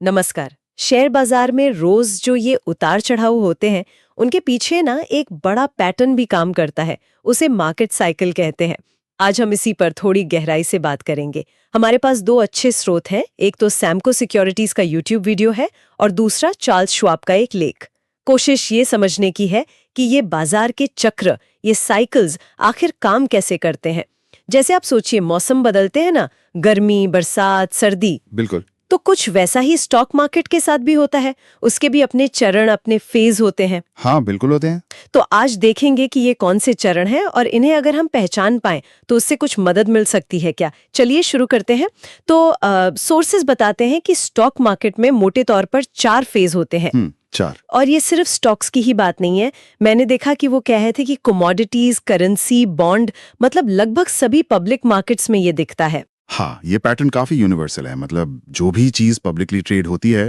नमस्कार। शेयर बाजार में रोज जो ये उतार चढ़ाव होते हैं, उनके पीछे ना एक बड़ा पैटर्न भी काम करता है। उसे मार्केट साइकिल कहते हैं। आज हम इसी पर थोड़ी गहराई से बात करेंगे। हमारे पास दो अच्छे स्रोत हैं। एक तो सैमको सिक्योरिटीज का यूट्यूब वीडियो है और दूसरा चार्ल्स श्वाब का एक लेख। कोशिश ये समझने की है कि ये बाजार के चक्र, ये साइकिल्स आखिर काम कैसे करते हैं। जैसे आप सोचिए, मौसम बदलते हैं ना, गर्मी, बरसात, सर्दी। बिल्कुल। तो कुछ वैसा ही स्टॉक मार्केट के साथ भी होता है। उसके भी अपने चरण, अपने फेज होते हैं। हाँ, बिल्कुल होते हैं। तो आज देखेंगे कि ये कौन से चरण हैं और इन्हें अगर हम पहचान पाएं तो उससे कुछ मदद मिल सकती है क्या। चलिए शुरू करते हैं। तो सोर्सेज बताते हैं कि स्टॉक मार्केट में मोटे तौर पर 4 फेज होते हैं। 4। और ये सिर्फ स्टॉक्स की ही बात नहीं है। मैंने देखा कि वो कह रहे थे कि कमोडिटीज, करेंसी, बॉन्ड, मतलब लगभग सभी पब्लिक मार्केट्स में ये दिखता है। हाँ, ये पैटर्न काफी यूनिवर्सल है। मतलब जो भी चीज पब्लिकली ट्रेड होती है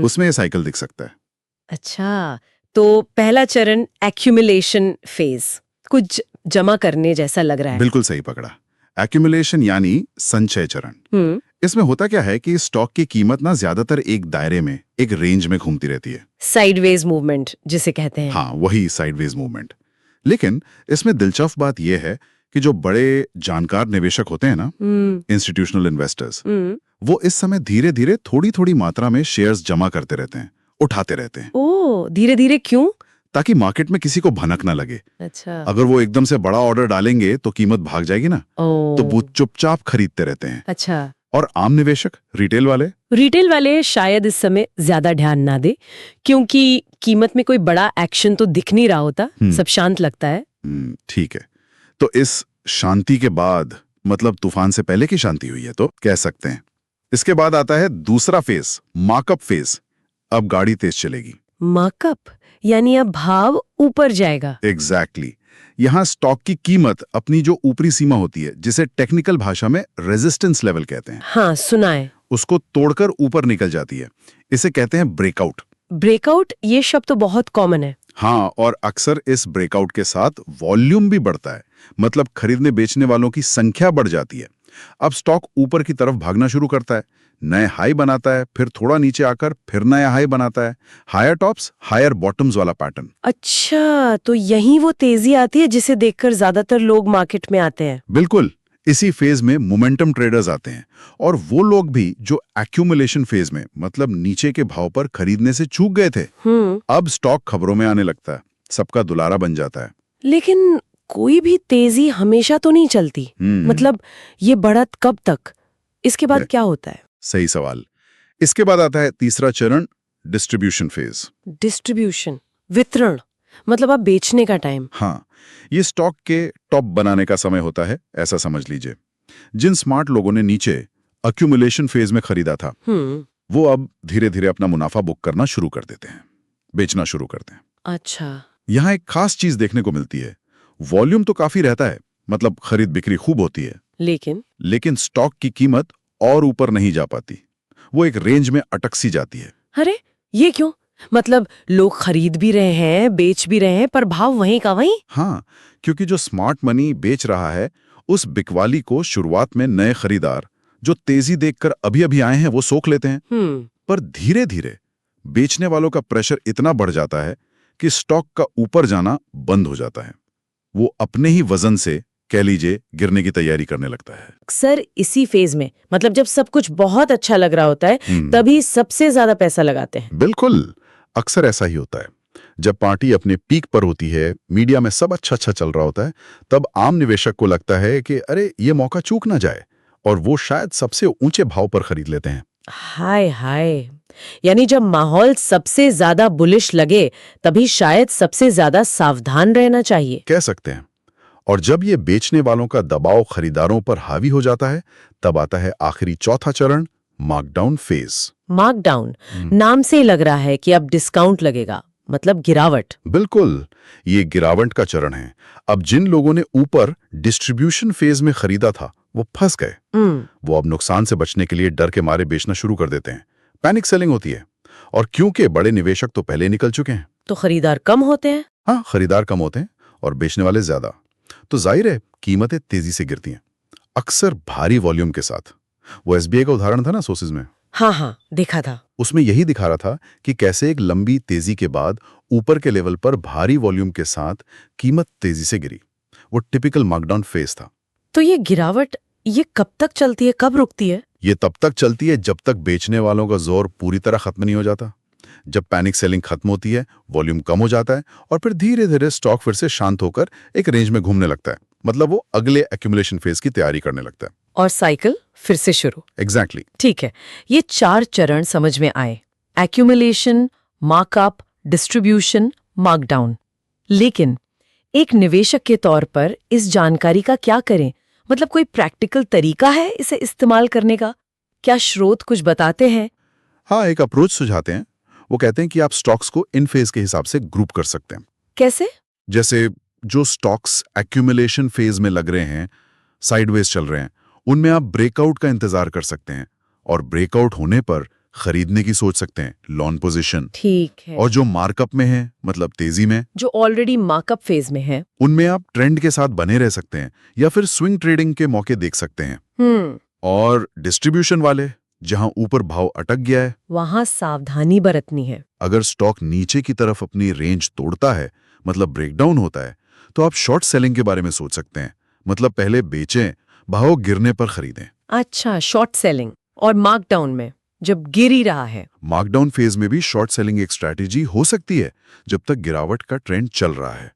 उसमें ये साइकिल दिख सकता है। अच्छा, तो पहला चरण एक्यूमुलेशन फेज, कुछ जमा करने जैसा लग रहा है। बिल्कुल सही पकड़ा। एक्यूमुलेशन यानी संचय चरण। इसमें होता क्या है कि स्टॉक की कीमत ना ज्यादातर एक दायरे में, एक रेंज में घूमती रहती है। साइडवेज मूवमेंट जिसे कहते हैं। हाँ, वही साइडवेज मूवमेंट। लेकिन इसमें दिलचस्प बात यह है कि जो बड़े जानकार निवेशक होते हैं ना, इंस्टीट्यूशनल इन्वेस्टर्स, वो इस समय धीरे धीरे थोड़ी थोड़ी मात्रा में शेयर्स जमा करते रहते हैं, उठाते रहते हैं। ओह, धीरे धीरे क्यों? ताकि मार्केट में किसी को भनक ना लगे। अच्छा। अगर वो एकदम से बड़ा ऑर्डर डालेंगे तो कीमत भाग जाएगी ना। तो वो चुपचाप खरीदते रहते हैं। अच्छा। और आम निवेशक, रिटेल वाले शायद इस समय ज्यादा ध्यान ना दे, क्योंकि कीमत में कोई बड़ा एक्शन तो दिख नहीं रहा होता। सब शांत लगता है। ठीक है। तो इस शांति के बाद, मतलब तूफान से पहले की शांति हुई है तो कह सकते हैं। इसके बाद आता है दूसरा फेज, मार्कअप फेज। अब गाड़ी तेज चलेगी। मार्कअप यानी अब भाव ऊपर जाएगा। एग्जैक्टली। यहाँ स्टॉक की कीमत अपनी जो ऊपरी सीमा होती है, जिसे टेक्निकल भाषा में रेजिस्टेंस लेवल कहते हैं, हाँ सुना है, उसको तोड़कर ऊपर निकल जाती है। इसे कहते हैं ब्रेकआउट। ब्रेकआउट, ये शब्द तो बहुत कॉमन है। हाँ, और अक्सर इस ब्रेकआउट के साथ वॉल्यूम भी बढ़ता है। मतलब खरीदने बेचने वालों की संख्या बढ़ जाती है। अब स्टॉक ऊपर की तरफ भागना शुरू करता है, नए हाई बनाता है, फिर थोड़ा नीचे आकर फिर नया हाई बनाता है। हायर टॉप्स, हायर बॉटम्स वाला पैटर्न। अच्छा, तो यही वो तेजी आती है जिसे देखकर ज्यादातर लोग मार्केट में आते हैं। बिल्कुल। इसी फेज में मोमेंटम ट्रेडर्स आते हैं, और वो लोग भी जो एक्यूमुलेशन फेज में, मतलब नीचे के भाव पर खरीदने से चूक गए थे। अब स्टॉक खबरों में आने लगता है, सबका दुलारा बन जाता है। लेकिन कोई भी तेजी हमेशा तो नहीं चलती। मतलब ये बढ़त कब तक? इसके बाद क्या होता है? सही सवाल। इसके बाद आता है तीसरा चरण, डिस्ट्रीब्यूशन फेज। डिस्ट्रीब्यूशन, वितरण, मतलब अब बेचने का टाइम। हाँ, ये स्टॉक के टॉप बनाने का समय होता है, ऐसा समझ लीजिए। जिन स्मार्ट लोगों ने नीचे एक्यूमुलेशन फेज में खरीदा था, वो अब धीरे धीरे अपना मुनाफा बुक करना शुरू कर देते हैं, बेचना शुरू करते हैं। अच्छा। यहाँ एक खास चीज देखने को मिलती है। वॉल्यूम तो काफी रहता है, मतलब खरीद बिक्री खूब होती है, लेकिन स्टॉक की कीमत और ऊपर नहीं जा पाती। वो एक रेंज में अटक सी जाती है। अरे, ये क्यों? मतलब लोग खरीद भी रहे हैं, बेच भी रहे हैं, पर भाव वहीं का वहीं। हाँ, क्योंकि जो स्मार्ट मनी बेच रहा है, उस बिकवाली को शुरुआत में नए खरीदार जो तेजी देखकर अभी अभी आए हैं वो सोख लेते हैं। पर धीरे धीरे बेचने वालों का प्रेशर इतना बढ़ जाता है कि स्टॉक का ऊपर जाना बंद हो जाता है। वो अपने ही वजन से, कह लीजिए, गिरने की तैयारी करने लगता है। अक्सर इसी फेज में, मतलब जब सब कुछ बहुत अच्छा लग रहा होता है, तभी सबसे ज्यादा पैसा लगाते हैं। बिल्कुल, अक्सर ऐसा ही होता है। जब पार्टी अपने पीक पर होती है, मीडिया में सब अच्छा अच्छा चल रहा होता है, तब आम निवेशक को लगता है कि अरे ये मौका चूक ना जाए, और वो शायद सबसे ऊंचे भाव पर खरीद लेते हैं। हाय हाय, यानी जब माहौल सबसे ज्यादा बुलिश लगे, तभी शायद सबसे ज्यादा सावधान रहना चाहिए, कह सकते हैं। और जब ये बेचने वालों का दबाव खरीदारों पर हावी हो जाता है, तब आता है आखिरी चौथा चरण, मार्कडाउन फेज। मार्कडाउन, नाम से ही लग रहा है कि अब डिस्काउंट लगेगा, मतलब गिरावट। बिल्कुल, ये गिरावट का चरण है। अब जिन लोगों ने ऊपर डिस्ट्रीब्यूशन फेज में खरीदा था, वो फंस गए। वो अब नुकसान से बचने के लिए डर के मारे बेचना शुरू कर देते हैं। पैनिक सेलिंग होती है, और क्योंकि बड़े निवेशक तो पहले निकल चुके हैं, तो खरीदार कम होते हैं। हाँ, खरीदार कम होते हैं और बेचने वाले ज्यादा। तो जाहिर है कीमतें तेजी से गिरती हैं, अक्सर भारी वॉल्यूम के साथ। वो एसबीआई का उदाहरण था ना सोर्सेज में। हाँ हाँ, देखा था। उसमें यही दिखा रहा था कि कैसे एक लंबी तेजी के बाद ऊपर के लेवल पर भारी वॉल्यूम के साथ कीमत तेजी से गिरी। वो टिपिकल मार्कडाउन फेज था। तो ये गिरावट ये कब तक चलती है, कब रुकती है? ये तब तक चलती है जब तक बेचने वालों का जोर पूरी तरह खत्म नहीं हो जाता। जब पैनिक सेलिंग खत्म होती है, वॉल्यूम कम हो जाता है और फिर धीरे धीरे स्टॉक फिर से शांत होकर एक रेंज में घूमने लगता है। मतलब वो अगले एक्यूमुलेशन फेज की तैयारी करने लगता है। और साइकिल फिर से शुरू। एग्जैक्टली। ठीक है, ये 4 चरण समझ में आए। Accumulation, markup, distribution, markdown. लेकिन एक निवेशक के तौर पर इस जानकारी का क्या करें? मतलब कोई प्रैक्टिकल तरीका है इसे इस्तेमाल करने का? क्या स्रोत कुछ बताते हैं? हाँ, एक अप्रोच सुझाते हैं। वो कहते हैं कि आप स्टॉक्स को इन फेज के हिसाब से ग्रुप कर सकते हैं। कैसे? जैसे जो स्टॉक्स एक्यूमुलेशन फेज में लग रहे हैं, साइडवेज चल रहे हैं, उनमें आप ब्रेकआउट का इंतजार कर सकते हैं और ब्रेकआउट होने पर खरीदने की सोच सकते हैं, लॉन्ग पोजीशन। ठीक है। और जो मार्कअप में है, मतलब तेजी में, जो ऑलरेडी मार्कअप फेज में है। उनमें आप ट्रेंड के साथ बने रह सकते हैं या फिर स्विंग ट्रेडिंग के मौके देख सकते हैं। और डिस्ट्रीब्यूशन वाले, जहां ऊपर भाव अटक गया है, वहां सावधानी बरतनी है। अगर स्टॉक नीचे की तरफ अपनी रेंज तोड़ता है, मतलब ब्रेकडाउन होता है, तो आप शॉर्ट सेलिंग के बारे में सोच सकते हैं। मतलब पहले बेचें, भाव गिरने पर खरीदें। अच्छा, शॉर्ट सेलिंग। और मार्कडाउन में जब गिर ही रहा है? मार्कडाउन फेज में भी शॉर्ट सेलिंग एक स्ट्रैटेजी हो सकती है जब तक गिरावट का ट्रेंड चल रहा है।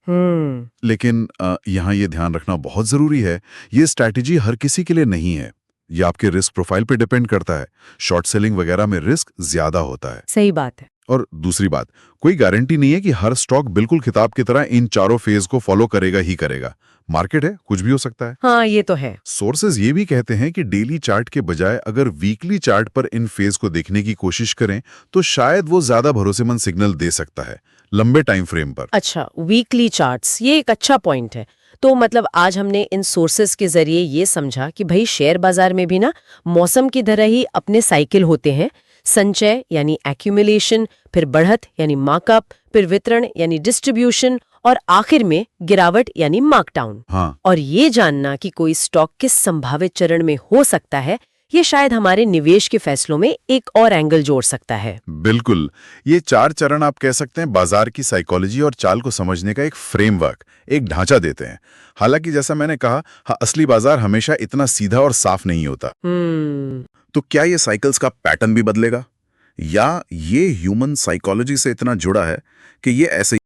लेकिन यहाँ ये ध्यान रखना बहुत जरूरी है, ये स्ट्रैटेजी हर किसी के लिए नहीं है। ये आपके रिस्क प्रोफाइल पे डिपेंड करता है। शॉर्ट सेलिंग वगैरह में रिस्क ज्यादा होता है। सही बात है। और दूसरी बात, कोई गारंटी नहीं है कि हर स्टॉक बिल्कुल किताब की तरह इन चारों फेज को फॉलो करेगा ही करेगा। मार्केट है, कुछ भी हो सकता है। हाँ, ये तो है। सोर्सेज ये भी कहते हैं कि डेली चार्ट के बजाय अगर वीकली चार्ट पर इन फेज को देखने की कोशिश करें तो शायद वो ज्यादा भरोसेमंद सिग्नल दे सकता है लंबे टाइम फ्रेम पर। अच्छा, वीकली चार्ट्स, ये एक अच्छा पॉइंट है। तो मतलब आज हमने इन सोर्सेस के जरिए ये समझा कि भाई शेयर बाजार में भी ना मौसम की तरह ही अपने साइकिल होते हैं। संचय यानी एक्यूमुलेशन, फिर बढ़त यानी मार्कअप, फिर वितरण यानी डिस्ट्रीब्यूशन और आखिर में गिरावट यानी मार्कडाउन। हाँ। और ये जानना कि कोई स्टॉक किस संभावित चरण में हो सकता है, ये शायद हमारे निवेश के फैसलों में एक और एंगल जोड़ सकता है। बिल्कुल, ये 4 चरण आप कह सकते हैं बाजार की साइकोलॉजी और चाल को समझने का एक फ्रेमवर्क, एक ढांचा देते हैं। हालांकि जैसा मैंने कहा, हाँ, असली बाजार हमेशा इतना सीधा और साफ नहीं होता। तो क्या ये साइकिल्स का पैटर्न भी बदलेगा, या ये ह्यूमन साइकोलॉजी से इतना जुड़ा है कि ये ऐसे